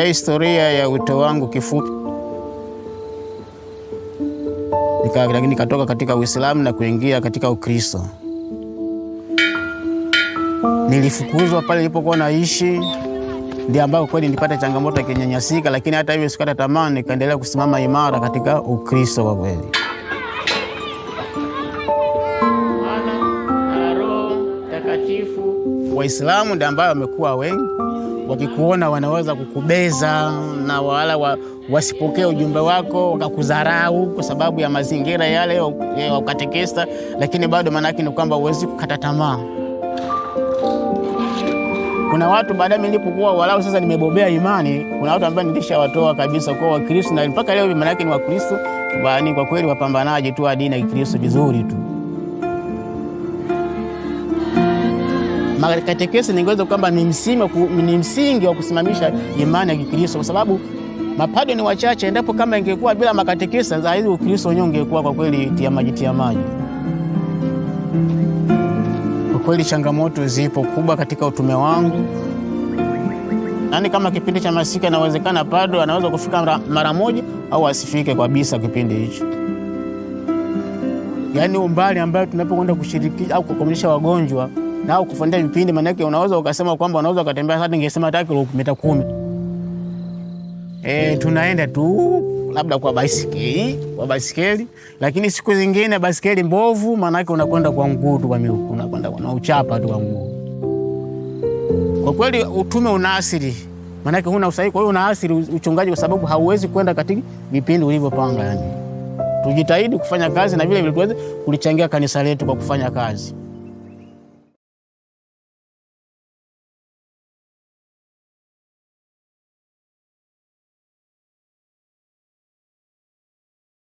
Historia ya wito wangu kifupi, nikatoka katika Uislamu na kuingia katika Ukristo. Nilifukuzwa pale nilipokuwa naishi, ndio ambao kweli nilipata changamoto ya kunyanyasika, lakini hata hivyo sikata tamaa, nikaendelea kusimama imara katika Ukristo kwa kweli. Waislamu ndio ambao wamekuwa wengi, wakikuona wanaweza kukubeza na wala wasipokee ujumbe wako, wakakudharau kwa sababu ya mazingira yale ya ukatekista, lakini bado manake ni kwamba huwezi kukata tamaa. Kuna watu baada nilipokuwa walau sasa nimebobea imani, kuna watu ambao nilishawatoa kabisa kwa Wakristo na mpaka leo manake ni Wakristo, bali kwa kweli wapambanaji tu wa dini ya Kristo vizuri tu. Katekesi ningeweza kwamba ni msingi wa kusimamisha imani ya Kikristo, kwa sababu mapadre ni wachache. Endapo kama ingekuwa bila makatekesi za hizo Ukristo wenyewe ungekuwa kwa kweli tia maji. Kwa kweli changamoto zipo kubwa katika utume wangu. Yaani kama kipindi cha masika inawezekana padre anaweza kufika mara moja au asifike kabisa kipindi hicho. Yaani umbali ambao tunapokwenda kushiriki au kukomunisha wagonjwa na au kufanya vipindi, manake unaweza ukasema kwamba unaweza ukatembea hata ningesema hata kilomita 10. Tunaenda tu labda kwa baisikeli, lakini siku zingine baisikeli mbovu, manake unakwenda kwa mguu tu, kwa miguu unakwenda na uchapa tu kwa mguu. Kwa kweli utume unaasiri, manake huna usahihi, kwa hiyo unaasiri uchungaji, kwa sababu hauwezi kwenda katika vipindi ulivyopanga. Yani tujitahidi kufanya kazi na vile vile tuweze kulichangia kanisa letu kwa kufanya kazi.